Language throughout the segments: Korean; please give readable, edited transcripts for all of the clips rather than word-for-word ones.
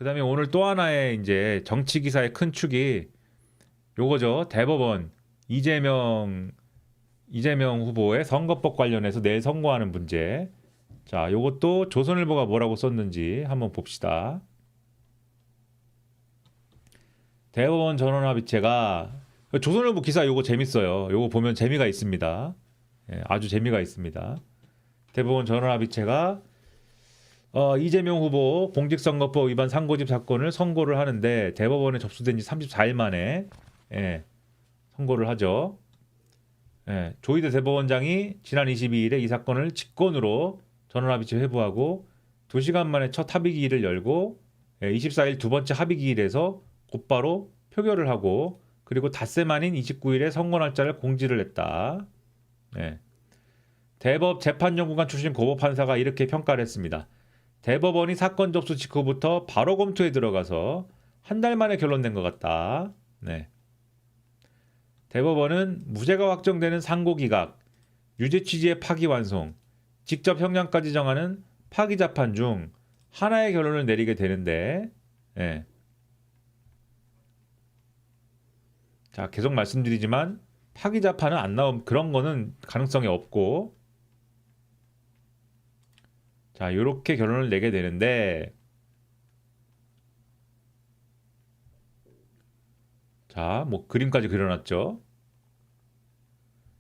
그다음에 오늘 또 하나의 이제 정치 기사의 큰 축이 요거죠. 대법원 이재명 후보의 선거법 관련해서 내일 선고하는 문제. 자, 요것도 조선일보가 뭐라고 썼는지 한번 봅시다. 대법원 전원합의체가 조선일보 기사 요거 재밌어요. 요거 보면 재미가 있습니다. 예, 아주 재미가 있습니다. 대법원 전원합의체가 이재명 후보 공직선거법 위반 상고집 사건을 선고를 하는데 대법원에 접수된 지 34일 만에 예, 선고를 하죠. 예, 조희대 대법원장이 지난 22일에 이 사건을 직권으로 전원합의체 회부하고 2시간 만에 첫 합의기일을 열고 24일 두 번째 합의기일에서 곧바로 표결을 하고 그리고 닷새 만인 29일에 선고 날짜를 공지를 했다. 예. 대법 재판연구관 출신 고법 판사가 이렇게 평가를 했습니다. 대법원이 사건 접수 직후부터 바로 검토에 들어가서 한 달 만에 결론낸 것 같다. 네. 대법원은 무죄가 확정되는 상고 기각, 유죄 취지의 파기환송, 직접 형량까지 정하는 파기자판 중 하나의 결론을 내리게 되는데, 예. 자, 계속 말씀드리지만 파기자판은 안 나온 그런 거는 가능성이 없고, 자, 이렇게 결론을 내게 되는데, 자, 뭐 그림까지 그려놨죠.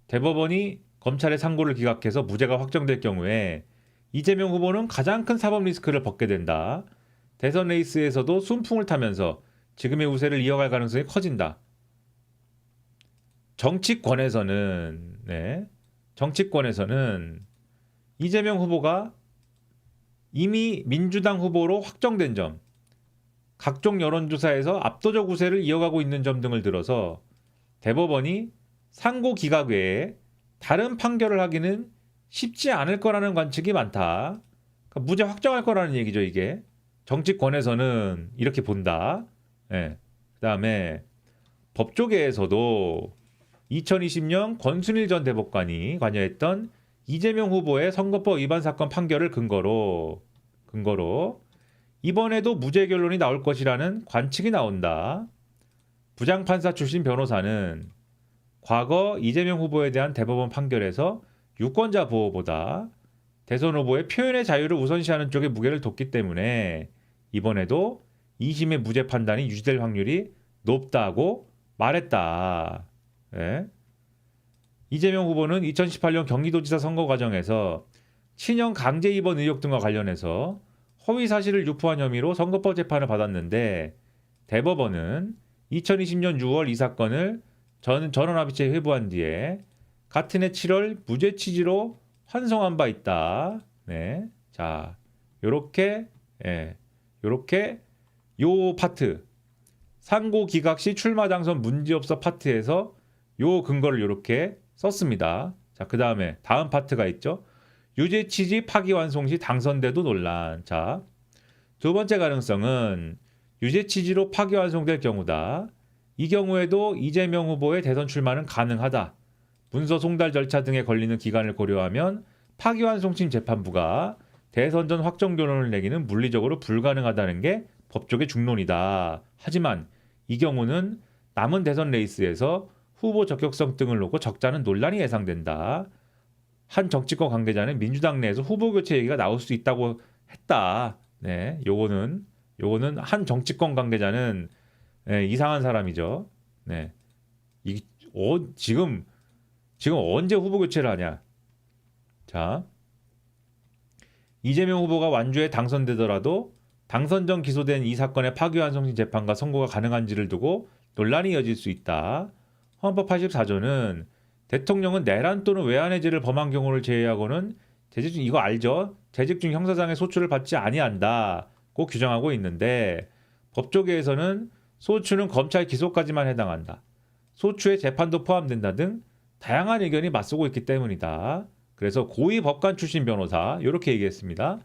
대법원이 검찰의 상고를 기각해서 무죄가 확정될 경우에 이재명 후보는 가장 큰 사법 리스크를 벗게 된다. 대선 레이스에서도 순풍을 타면서 지금의 우세를 이어갈 가능성이 커진다. 정치권에서는 이재명 후보가 이미 민주당 후보로 확정된 점, 각종 여론조사에서 압도적 우세를 이어가고 있는 점 등을 들어서 대법원이 상고 기각 외에 다른 판결을 하기는 쉽지 않을 거라는 관측이 많다. 그러니까 무죄 확정할 거라는 얘기죠, 이게. 정치권에서는 이렇게 본다. 예. 그다음에 법조계에서도 2020년 권순일 전 대법관이 관여했던 이재명 후보의 선거법 위반 사건 판결을 근거로 이번에도 무죄 결론이 나올 것이라는 관측이 나온다. 부장판사 출신 변호사는 과거 이재명 후보에 대한 대법원 판결에서 유권자 보호보다 대선 후보의 표현의 자유를 우선시하는 쪽에 무게를 뒀기 때문에 이번에도 2심의 무죄 판단이 유지될 확률이 높다고 말했다. 예. 이재명 후보는 2018년 경기도지사 선거 과정에서 친형 강제 입원 의혹 등과 관련해서 허위 사실을 유포한 혐의로 선거법 재판을 받았는데 대법원은 2020년 6월 이 사건을 전원합의체에 회부한 뒤에 같은 해 7월 무죄 취지로 환송한 바 있다. 네, 자, 요렇게 요 파트 상고 기각 시 출마 당선 문제없어 파트에서 요 근거를 요렇게 썼습니다. 자, 그 다음에 다음 파트가 있죠. 유죄 취지 파기환송 시 당선돼도 논란. 자, 두 번째 가능성은 유죄 취지로 파기환송될 경우다. 이 경우에도 이재명 후보의 대선 출마는 가능하다. 문서 송달 절차 등에 걸리는 기간을 고려하면 파기환송심 재판부가 대선 전 확정 결론을 내기는 물리적으로 불가능하다는 게 법조계 중론이다. 하지만 이 경우는 남은 대선 레이스에서 후보 적격성 등을 놓고 적잖은 논란이 예상된다. 한 정치권 관계자는 민주당 내에서 후보 교체 얘기가 나올 수 있다고 했다. 네, 요거는 한 정치권 관계자는 이상한 사람이죠. 네, 지금 언제 후보 교체를 하냐? 자, 이재명 후보가 완주에 당선되더라도 당선 전 기소된 이 사건의 파기환송심 재판과 선고가 가능한지를 두고 논란이 이어질 수 있다. 헌법 84조는 대통령은 내란 또는 외환해지를 범한 경우를 제외하고는 재직 중 이거 알죠? 재직 중 형사상의 소추를 받지 아니한다고 규정하고 있는데 법조계에서는 소추는 검찰 기소까지만 해당한다. 소추에 재판도 포함된다 등 다양한 의견이 맞서고 있기 때문이다. 그래서 고위 법관 출신 변호사 이렇게 얘기했습니다.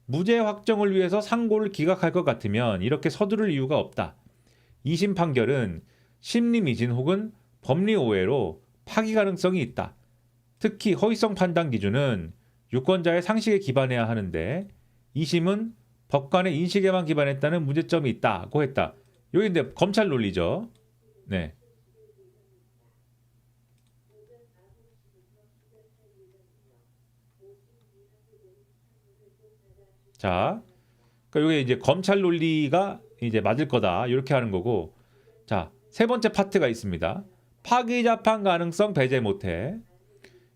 무죄 확정을 위해서 상고를 기각할 것 같으면 이렇게 서두를 이유가 없다. 2심 판결은 심리 미진 혹은 법리 오해로 파기 가능성이 있다. 특히 허위성 판단 기준은 유권자의 상식에 기반해야 하는데 2심은 법관의 인식에만 기반했다는 문제점이 있다고 했다. 여기 근데 검찰 논리죠. 네. 자, 그러니까 이게 이제 검찰 논리가 이제 맞을 거다 이렇게 하는 거고, 자, 세 번째 파트가 있습니다. 파기자판 가능성 배제 못해.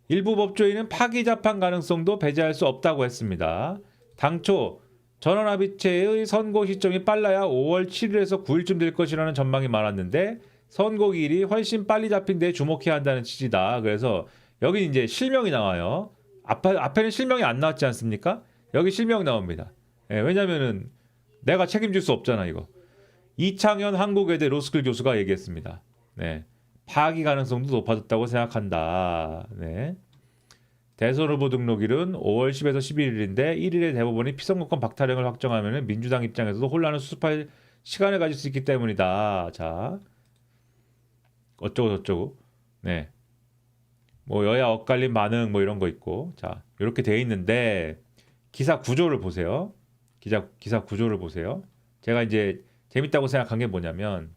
일부 법조인은 파기자판 가능성도 배제할 수 없다고 했습니다. 당초 전원합의체의 선고 시점이 빨라야 5월 7일에서 9일쯤 될 것이라는 전망이 많았는데 선고일이 훨씬 빨리 잡힌 데 주목해야 한다는 취지다. 그래서 여기 이제 실명이 나와요. 앞에는 실명이 안 나왔지 않습니까? 여기 실명 나옵니다. 예, 왜냐면은 내가 책임질 수 없잖아 이거. 이창현 한국외대 로스쿨 교수가 얘기했습니다. 네. 파기 가능성도 높아졌다고 생각한다. 네. 대선 후보 등록일은 5월 10에서 11일인데 1일에 대법원이 피선거권 박탈형을 확정하면 민주당 입장에서도 혼란을 수습할 시간을 가질 수 있기 때문이다. 자, 어쩌고 저쩌고. 네. 뭐 여야 엇갈린 반응 뭐 이런 거 있고. 자, 이렇게 돼 있는데 기사 구조를 보세요. 기사 구조를 보세요. 제가 이제 재밌다고 생각한 게 뭐냐면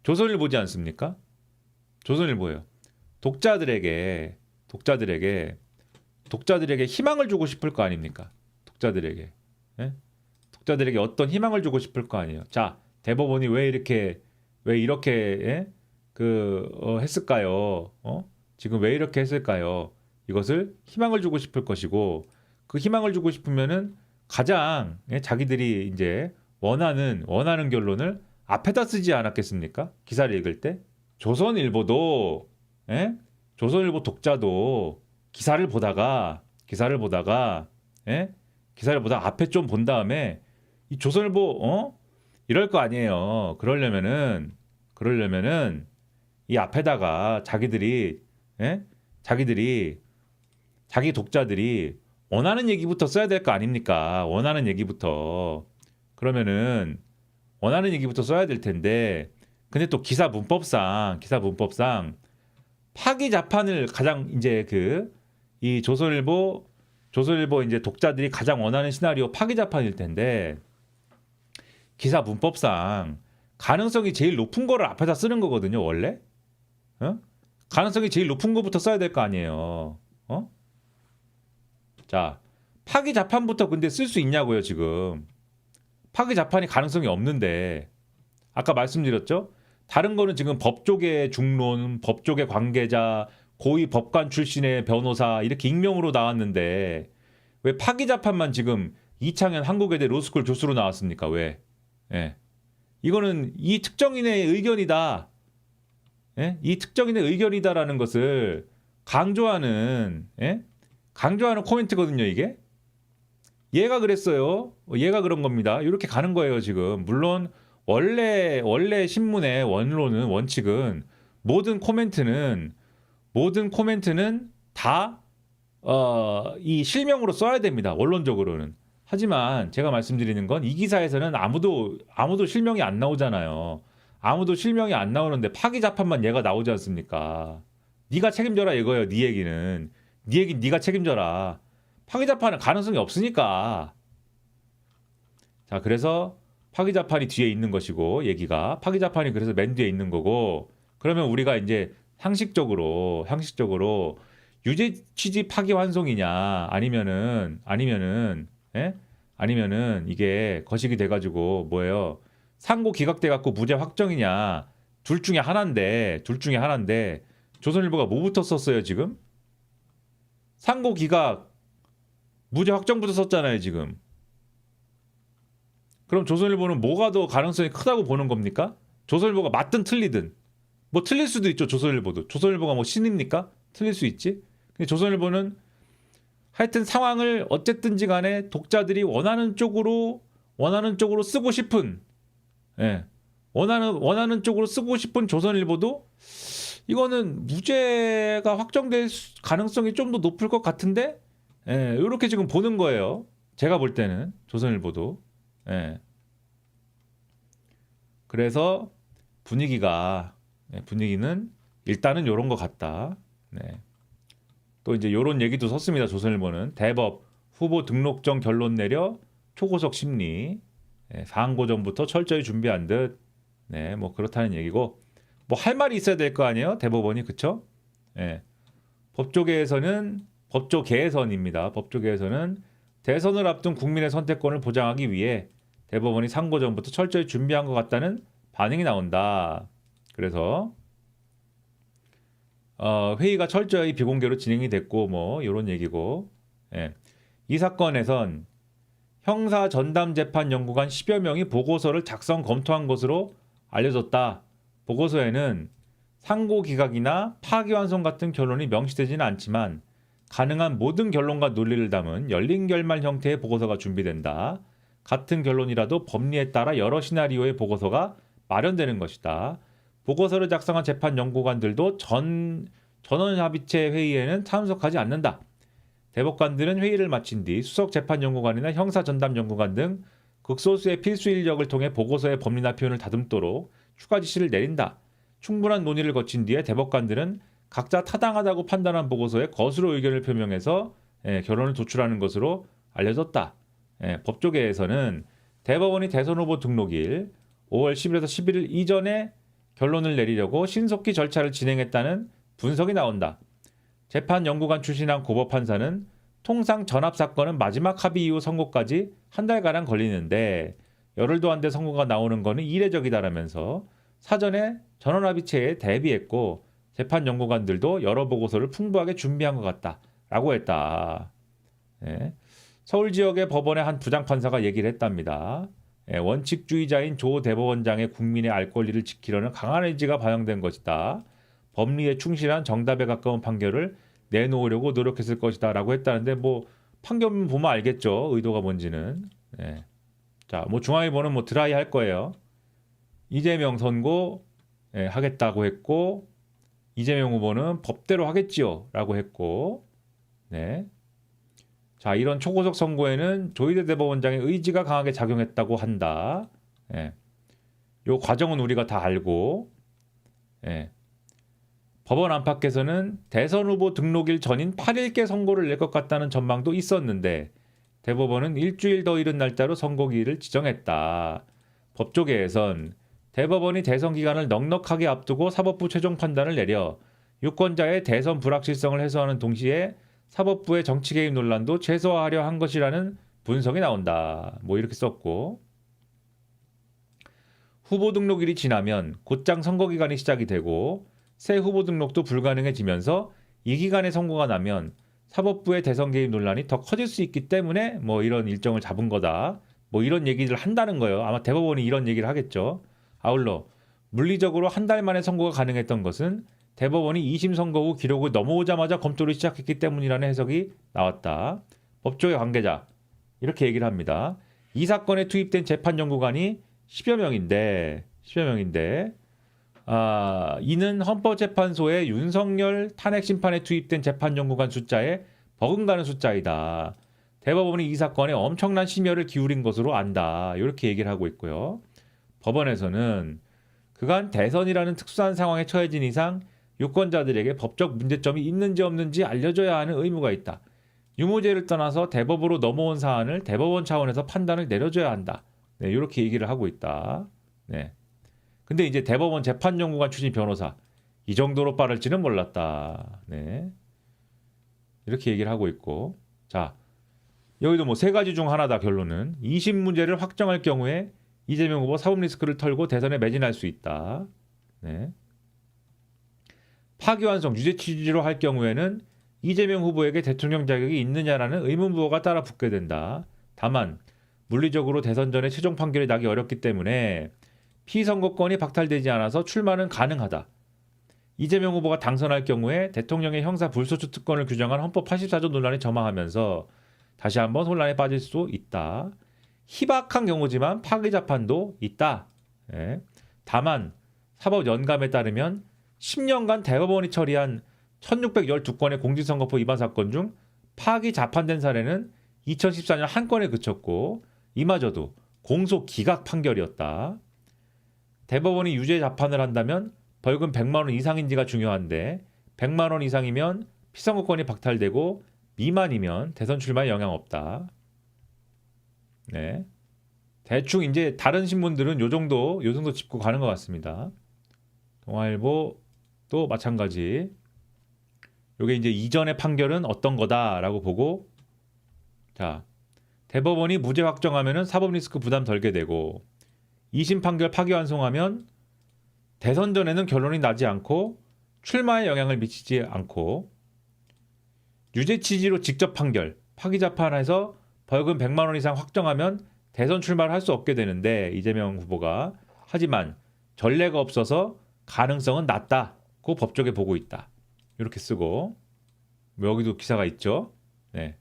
조선일보지 않습니까? 조선일보예요. 독자들에게 희망을 주고 싶을 거 아닙니까? 독자들에게. 예? 독자들에게 어떤 희망을 주고 싶을 거 아니에요. 자, 대법원이 왜 이렇게 예? 했을까요? 지금 왜 이렇게 했을까요? 이것을 희망을 주고 싶을 것이고 그 희망을 주고 싶으면은 가장 자기들이 이제 원하는 결론을 앞에다 쓰지 않았겠습니까? 기사를 읽을 때 조선일보도 조선일보 독자도 기사를 보다가 앞에 좀 본 다음에 이 조선일보 이럴 거 아니에요. 그러려면은 이 앞에다가 자기 독자들이 원하는 얘기부터 써야 될 거 아닙니까? 원하는 얘기부터. 그러면은 원하는 얘기부터 써야 될 텐데 근데 또 기사 문법상 파기자판을 가장 이제 이 조선일보 이제 독자들이 가장 원하는 시나리오 파기자판일 텐데 기사 문법상 가능성이 제일 높은 거를 앞에다 쓰는 거거든요, 원래. 가능성이 제일 높은 거부터 써야 될 거 아니에요. 자, 파기자판부터 근데 쓸 수 있냐고요, 지금. 파기자판이 가능성이 없는데 아까 말씀드렸죠? 다른 거는 지금 법조계 중론, 법조계 관계자, 고위 법관 출신의 변호사 이렇게 익명으로 나왔는데 왜 파기자판만 지금 이창현 한국외대 로스쿨 교수로 나왔습니까? 왜? 예. 이거는 이 특정인의 의견이다. 예? 이 특정인의 의견이다라는 것을 강조하는 코멘트거든요, 이게. 얘가 그랬어요. 얘가 그런 겁니다. 이렇게 가는 거예요, 지금. 물론 원래 신문의 원칙은 모든 코멘트는 다 이 실명으로 써야 됩니다. 원론적으로는. 하지만 제가 말씀드리는 건 이 기사에서는 아무도 실명이 안 나오잖아요. 아무도 실명이 안 나오는데 파기자판만 얘가 나오지 않습니까? 네가 책임져라 이거예요. 네 얘기는. 네 얘기 네가 책임져라. 파기자판은 가능성이 없으니까. 자, 그래서 파기자판이 뒤에 있는 것이고 얘기가 파기자판이 그래서 맨 뒤에 있는 거고 그러면 우리가 이제 상식적으로 유죄 취지 파기환송이냐 아니면은 이게 거식이 돼가지고 뭐예요? 상고 기각돼 갖고 무죄 확정이냐 둘 중에 하나인데 조선일보가 뭐부터 썼어요 지금? 상고 기각 무죄 확정부터 썼잖아요 지금. 그럼 조선일보는 뭐가 더 가능성이 크다고 보는 겁니까? 조선일보가 맞든 틀리든 뭐 틀릴 수도 있죠. 조선일보가 뭐 신입니까? 틀릴 수 있지. 근데 조선일보는 하여튼 상황을 어쨌든지 간에 독자들이 원하는 쪽으로 쓰고 싶은 원하는 쪽으로 쓰고 싶은 조선일보도 이거는 무죄가 확정될 가능성이 좀 더 높을 것 같은데 이렇게 지금 보는 거예요. 제가 볼 때는 조선일보도. 그래서 분위기는 일단은 요런 것 같다. 또 이제 요런 얘기도 썼습니다. 조선일보는 대법 후보 등록 전 결론 내려 초고속 심리. 상고 전부터 철저히 준비한 듯. 네, 뭐 그렇다는 얘기고 뭐 할 말이 있어야 될 거 아니에요? 대법원이 그쵸? 법조계에선입니다. 법조계에서는 대선을 앞둔 국민의 선택권을 보장하기 위해 대법원이 상고 전부터 철저히 준비한 것 같다는 반응이 나온다. 그래서 회의가 철저히 비공개로 진행이 됐고 뭐 이런 얘기고 이 사건에선 형사 전담 재판 연구관 10여 명이 보고서를 작성 검토한 것으로 알려졌다. 보고서에는 상고 기각이나 파기환송 같은 결론이 명시되지는 않지만 가능한 모든 결론과 논리를 담은 열린 결말 형태의 보고서가 준비된다. 같은 결론이라도 법리에 따라 여러 시나리오의 보고서가 마련되는 것이다. 보고서를 작성한 재판 연구관들도 전원합의체 회의에는 참석하지 않는다. 대법관들은 회의를 마친 뒤 수석 재판연구관이나 형사전담연구관 등 극소수의 필수 인력을 통해 보고서의 법리나 표현을 다듬도록 추가 지시를 내린다. 충분한 논의를 거친 뒤에 대법관들은 각자 타당하다고 판단한 보고서에 거수로 의견을 표명해서 결론을 도출하는 것으로 알려졌다. 법조계에서는 대법원이 대선 후보 등록일 5월 10일에서 11일 이전에 결론을 내리려고 신속히 절차를 진행했다는 분석이 나온다. 재판연구관 출신한 고법판사는 통상 전합사건은 마지막 합의 이후 선고까지 한 달가량 걸리는데 열흘도 안 돼 선고가 나오는 것은 이례적이다라면서 사전에 전원합의체에 대비했고 재판연구관들도 여러 보고서를 풍부하게 준비한 것 같다라고 했다. 서울 지역의 법원의 한 부장판사가 얘기를 했답니다. 원칙주의자인 조 대법원장의 국민의 알 권리를 지키려는 강한 의지가 반영된 것이다. 법리에 충실한 정답에 가까운 판결을 내놓으려고 노력했을 것이다 라고 했다는데 뭐 판결문 보면 알겠죠. 의도가 뭔지는. 자, 뭐 중앙일보는 뭐 드라이 할 거예요. 이재명 선고 하겠다고 했고 이재명 후보는 법대로 하겠지요 라고 했고 자, 이런 초고속 선고에는 조희대 대법원장의 의지가 강하게 작용했다고 한다. 요 과정은 우리가 다 알고 법원 안팎에서는 대선 후보 등록일 전인 8일께 선고를 낼 것 같다는 전망도 있었는데 대법원은 일주일 더 이른 날짜로 선고기일을 지정했다. 법조계에선 대법원이 대선 기간을 넉넉하게 앞두고 사법부 최종 판단을 내려 유권자의 대선 불확실성을 해소하는 동시에 사법부의 정치 개입 논란도 최소화하려 한 것이라는 분석이 나온다. 뭐 이렇게 썼고 후보 등록일이 지나면 곧장 선거 기간이 시작이 되고 새 후보 등록도 불가능해지면서 이 기간에 선고가 나면 사법부의 대선 개입 논란이 더 커질 수 있기 때문에 뭐 이런 일정을 잡은 거다. 뭐 이런 얘기를 한다는 거예요. 아마 대법원이 이런 얘기를 하겠죠. 아울러 물리적으로 한 달 만에 선고가 가능했던 것은 대법원이 2심 선고 후 기록을 넘어오자마자 검토를 시작했기 때문이라는 해석이 나왔다. 법조계 관계자 이렇게 얘기를 합니다. 이 사건에 투입된 재판연구관이 10여 명인데 이는 헌법재판소의 윤석열 탄핵심판에 투입된 재판연구관 숫자에 버금가는 숫자이다. 대법원이 이 사건에 엄청난 심혈을 기울인 것으로 안다. 이렇게 얘기를 하고 있고요. 법원에서는 그간 대선이라는 특수한 상황에 처해진 이상 유권자들에게 법적 문제점이 있는지 없는지 알려줘야 하는 의무가 있다. 유무죄를 떠나서 대법으로 넘어온 사안을 대법원 차원에서 판단을 내려줘야 한다. 이렇게 얘기를 하고 있다. 근데 이제 대법원 재판연구관 출신 변호사 이 정도로 빠를지는 몰랐다. 이렇게 얘기를 하고 있고 자 여기도 뭐 세 가지 중 하나다. 결론은 2심 문제를 확정할 경우에 이재명 후보 사법 리스크를 털고 대선에 매진할 수 있다. 파기환송 유죄 취지로 할 경우에는 이재명 후보에게 대통령 자격이 있느냐라는 의문부호가 따라 붙게 된다. 다만 물리적으로 대선 전에 최종 판결이 나기 어렵기 때문에 피선거권이 박탈되지 않아서 출마는 가능하다. 이재명 후보가 당선할 경우에 대통령의 형사 불소추 특권을 규정한 헌법 84조 논란이 점화하면서 다시 한번 혼란에 빠질 수 있다. 희박한 경우지만 파기 재판도 있다. 다만 사법 연감에 따르면 10년간 대법원이 처리한 1612건의 공직선거법 위반 사건 중 파기 재판된 사례는 2014년 한 건에 그쳤고 이마저도 공소 기각 판결이었다. 대법원이 유죄 재판을 한다면 벌금 100만 원 이상인지가 중요한데 100만 원 이상이면 피선거권이 박탈되고 미만이면 대선 출마에 영향 없다. 네. 대충 이제 다른 신문들은 요 정도 짚고 가는 것 같습니다. 동아일보도 마찬가지. 요게 이제 이전의 판결은 어떤 거다라고 보고, 자, 대법원이 무죄 확정하면은 사법 리스크 부담 덜게 되고, 2심 판결 파기환송하면 대선 전에는 결론이 나지 않고 출마에 영향을 미치지 않고, 유죄 취지로 직접 판결, 파기자판해서 벌금 100만 원 이상 확정하면 대선 출마를 할 수 없게 되는데, 이재명 후보가. 하지만 전례가 없어서 가능성은 낮다고 법조계 보고 있다. 이렇게 쓰고, 여기도 기사가 있죠. 네.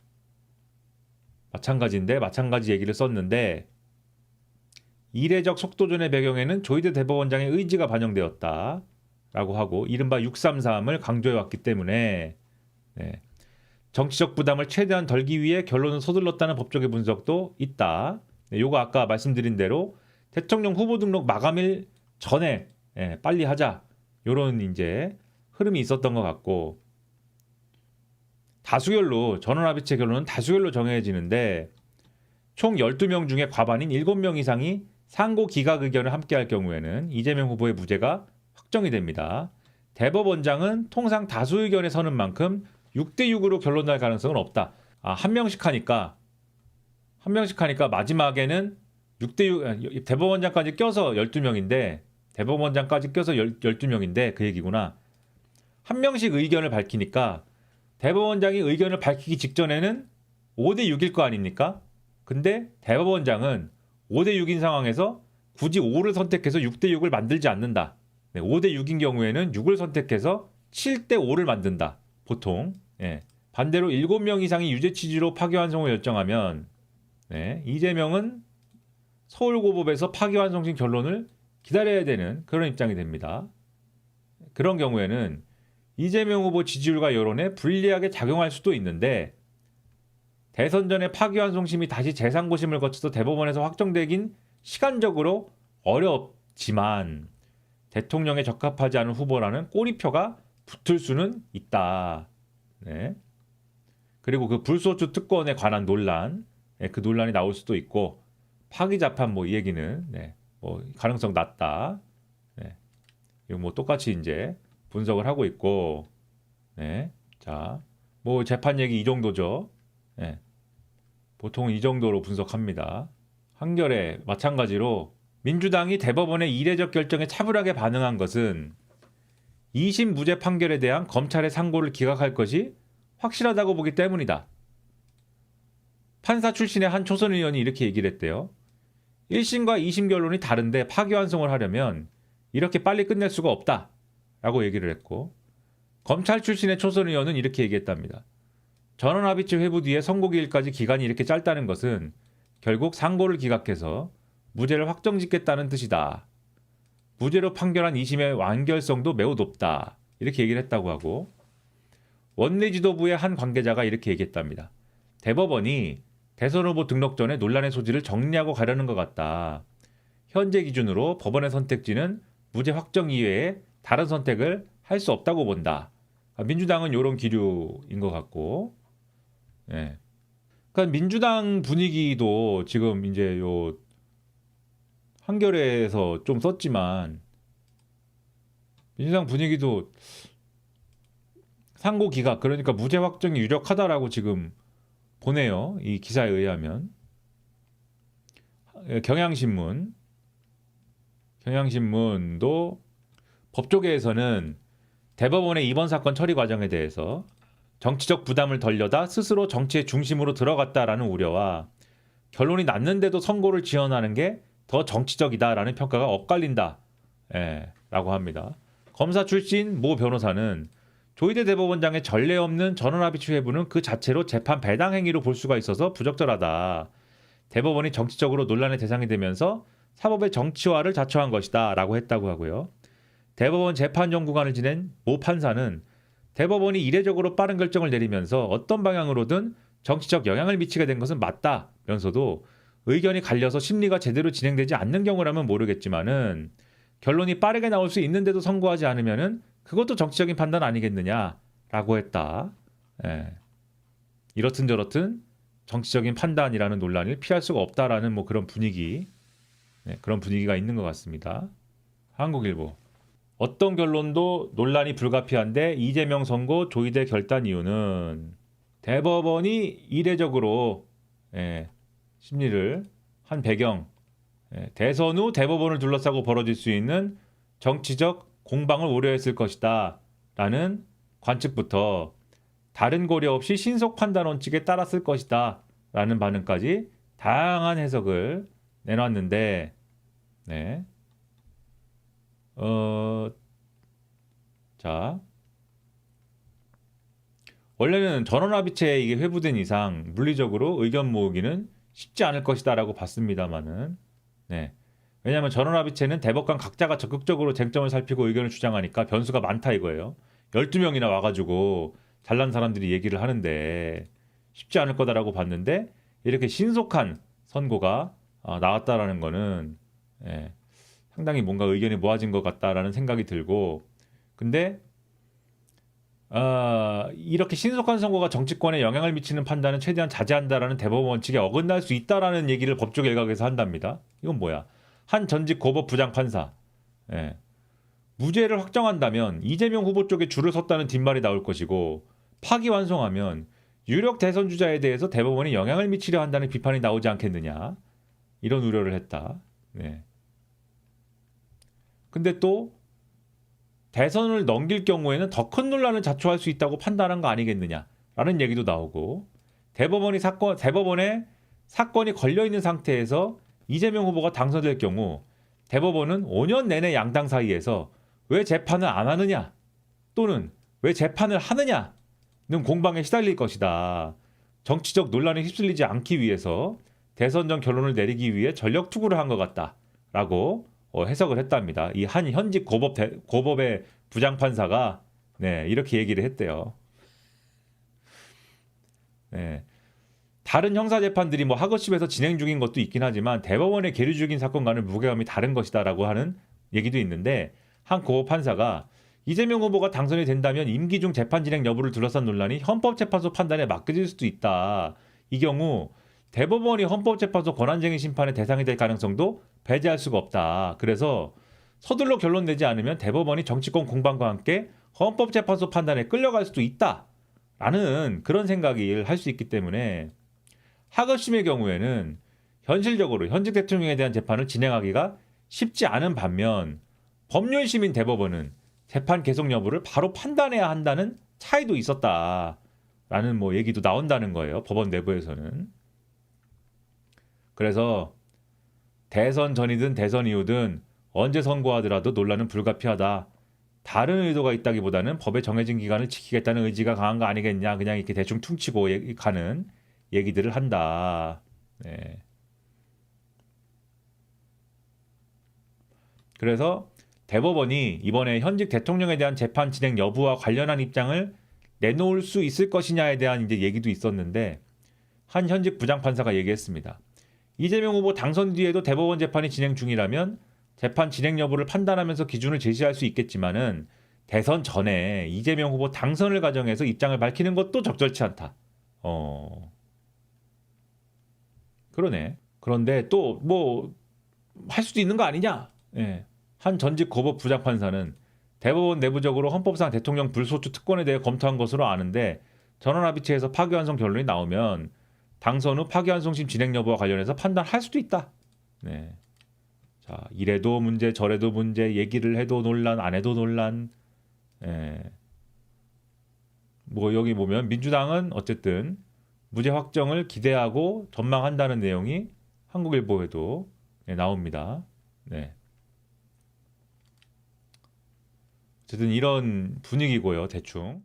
마찬가지인데 마찬가지 얘기를 썼는데, 이례적 속도전의 배경에는 조희대 대법원장의 의지가 반영되었다 라고 하고, 이른바 633을 강조해왔기 때문에 네. 정치적 부담을 최대한 덜기 위해 결론을 서둘렀다는 법조계 분석도 있다. 네, 요거 아까 말씀드린 대로 대통령 후보 등록 마감일 전에 빨리 하자, 요런 이제 흐름이 있었던 것 같고, 다수결로, 전원합의체 결론은 다수결로 정해지는데 총 12명 중에 과반인 7명 이상이 상고 기각 의견을 함께할 경우에는 이재명 후보의 무죄가 확정이 됩니다. 대법원장은 통상 다수 의견에 서는 만큼 6대6으로 결론 날 가능성은 없다. 한 명씩 하니까 마지막에는 6대6, 대법원장까지 껴서 12명인데, 대법원장까지 껴서 12명인데 그 얘기구나. 한 명씩 의견을 밝히니까 대법원장이 의견을 밝히기 직전에는 5대6일 거 아닙니까? 근데 대법원장은 5대6인 상황에서 굳이 5를 선택해서 6대6을 만들지 않는다. 5대6인 경우에는 6을 선택해서 7대5를 만든다. 보통. 반대로 7명 이상이 유죄 취지로 파기환송을 결정하면 이재명은 서울고법에서 파기환송심 결론을 기다려야 되는 그런 입장이 됩니다. 그런 경우에는 이재명 후보 지지율과 여론에 불리하게 작용할 수도 있는데, 대선 전에 파기환송심이 다시 재상고심을 거쳐서 대법원에서 확정되긴 시간적으로 어렵지만 대통령에 적합하지 않은 후보라는 꼬리표가 붙을 수는 있다. 네. 그리고 그 불소추 특권에 관한 논란, 그 논란이 나올 수도 있고, 파기자판 이 얘기는 가능성 낮다. 이거 똑같이 이제 분석을 하고 있고, 자, 재판 얘기 이 정도죠. 보통 이 정도로 분석합니다. 한겨레 마찬가지로 민주당이 대법원의 이례적 결정에 차분하게 반응한 것은 2심 무죄 판결에 대한 검찰의 상고를 기각할 것이 확실하다고 보기 때문이다. 판사 출신의 한 초선 의원이 이렇게 얘기를 했대요. 1심과 2심 결론이 다른데 파기환송을 하려면 이렇게 빨리 끝낼 수가 없다 라고 얘기를 했고, 검찰 출신의 초선 의원은 이렇게 얘기했답니다. 전원합의체 회부 뒤에 선고기일까지 기간이 이렇게 짧다는 것은 결국 상고를 기각해서 무죄를 확정짓겠다는 뜻이다. 무죄로 판결한 2심의 완결성도 매우 높다. 이렇게 얘기를 했다고 하고, 원내 지도부의 한 관계자가 이렇게 얘기했답니다. 대법원이 대선 후보 등록 전에 논란의 소지를 정리하고 가려는 것 같다. 현재 기준으로 법원의 선택지는 무죄 확정 이외에 다른 선택을 할 수 없다고 본다. 민주당은 이런 기류인 것 같고, 그러니까 민주당 분위기도 지금 이제 요 한겨레에서 좀 썼지만, 민주당 분위기도 상고 기각, 그러니까 무죄 확정이 유력하다라고 지금 보네요. 이 기사에 의하면. 경향신문도 법조계에서는 대법원의 이번 사건 처리 과정에 대해서 정치적 부담을 덜려다 스스로 정치의 중심으로 들어갔다라는 우려와 결론이 났는데도 선고를 지연하는 게 더 정치적이다라는 평가가 엇갈린다 라고 합니다. 검사 출신 모 변호사는 조희대 대법원장의 전례 없는 전원합의체 회부는 그 자체로 재판 배당 행위로 볼 수가 있어서 부적절하다. 대법원이 정치적으로 논란의 대상이 되면서 사법의 정치화를 자초한 것이다 라고 했다고 하고요. 대법원 재판연구관을 지낸 모 판사는 대법원이 이례적으로 빠른 결정을 내리면서 어떤 방향으로든 정치적 영향을 미치게 된 것은 맞다면서도 의견이 갈려서 심리가 제대로 진행되지 않는 경우라면 모르겠지만은 결론이 빠르게 나올 수 있는데도 선고하지 않으면은 그것도 정치적인 판단 아니겠느냐라고 했다. 이렇든 저렇든 정치적인 판단이라는 논란을 피할 수가 없다라는 뭐 그런 분위기, 그런 분위기가 있는 것 같습니다. 한국일보. 어떤 결론도 논란이 불가피한데 이재명 선고 조의대 결단 이유는 대법원이 이례적으로 심리를 한 배경, 대선 후 대법원을 둘러싸고 벌어질 수 있는 정치적 공방을 우려했을 것이다 라는 관측부터 다른 고려 없이 신속 판단 원칙에 따랐을 것이다 라는 반응까지 다양한 해석을 내놨는데 자, 원래는 전원합의체에 이게 회부된 이상 물리적으로 의견 모으기는 쉽지 않을 것이다라고 봤습니다만은, 왜냐하면 전원합의체는 대법관 각자가 적극적으로 쟁점을 살피고 의견을 주장하니까 변수가 많다 이거예요. 12명이나 와가지고 잘난 사람들이 얘기를 하는데 쉽지 않을 거다라고 봤는데 이렇게 신속한 선고가 나왔다라는 거는 상당히 뭔가 의견이 모아진 것 같다라는 생각이 들고, 근데 이렇게 신속한 선고가 정치권에 영향을 미치는 판단은 최대한 자제한다라는 대법원 원칙에 어긋날 수 있다라는 얘기를 법조 일각에서 한답니다. 이건 뭐야? 한 전직 고법 부장판사 무죄를 확정한다면 이재명 후보 쪽에 줄을 섰다는 뒷말이 나올 것이고, 파기환송하면 유력 대선 주자에 대해서 대법원이 영향을 미치려 한다는 비판이 나오지 않겠느냐, 이런 우려를 했다. 근데 또 대선을 넘길 경우에는 더 큰 논란을 자초할 수 있다고 판단한 거 아니겠느냐라는 얘기도 나오고, 대법원에 사건이 걸려 있는 상태에서 이재명 후보가 당선될 경우 대법원은 5년 내내 양당 사이에서 왜 재판을 안 하느냐 또는 왜 재판을 하느냐는 공방에 시달릴 것이다. 정치적 논란에 휩쓸리지 않기 위해서 대선 전 결론을 내리기 위해 전력 투구를 한 것 같다라고 해석을 했답니다. 이 한 현직 고법의 부장판사가 이렇게 얘기를 했대요. 다른 형사재판들이 뭐 하급심에서 진행 중인 것도 있긴 하지만 대법원에 계류 중인 사건과는 무게감이 다른 것이다라고 하는 얘기도 있는데, 한 고법 판사가 이재명 후보가 당선이 된다면 임기 중 재판 진행 여부를 둘러싼 논란이 헌법재판소 판단에 맡겨질 수도 있다. 이 경우 대법원이 헌법재판소 권한쟁의 심판의 대상이 될 가능성도 배제할 수가 없다. 그래서 서둘러 결론 내지 않으면 대법원이 정치권 공방과 함께 헌법재판소 판단에 끌려갈 수도 있다라는 그런 생각을 할 수 있기 때문에 하급심의 경우에는 현실적으로 현직 대통령에 대한 재판을 진행하기가 쉽지 않은 반면, 법률심인 대법원은 재판 계속 여부를 바로 판단해야 한다는 차이도 있었다라는 뭐 얘기도 나온다는 거예요. 법원 내부에서는. 그래서 대선 전이든 대선 이후든 언제 선고하더라도 논란은 불가피하다. 다른 의도가 있다기보다는 법에 정해진 기간을 지키겠다는 의지가 강한 거 아니겠냐. 그냥 이렇게 대충 퉁치고 가는 얘기들을 한다. 그래서 대법원이 이번에 현직 대통령에 대한 재판 진행 여부와 관련한 입장을 내놓을 수 있을 것이냐에 대한 이제 얘기도 있었는데, 한 현직 부장판사가 얘기했습니다. 이재명 후보 당선 뒤에도 대법원 재판이 진행 중이라면 재판 진행 여부를 판단하면서 기준을 제시할 수 있겠지만은 대선 전에 이재명 후보 당선을 가정해서 입장을 밝히는 것도 적절치 않다. 그러네. 그런데 또 뭐 할 수도 있는 거 아니냐? 한 전직 고법 부장판사는 대법원 내부적으로 헌법상 대통령 불소추 특권에 대해 검토한 것으로 아는데, 전원합의체에서 파기환송 결론이 나오면 당선 후 파기환송심 진행 여부와 관련해서 판단할 수도 있다. 자, 이래도 문제 저래도 문제, 얘기를 해도 논란 안 해도 논란. 뭐 여기 보면 민주당은 어쨌든 무죄 확정을 기대하고 전망한다는 내용이 한국일보에도 나옵니다. 어쨌든 이런 분위기고요, 대충.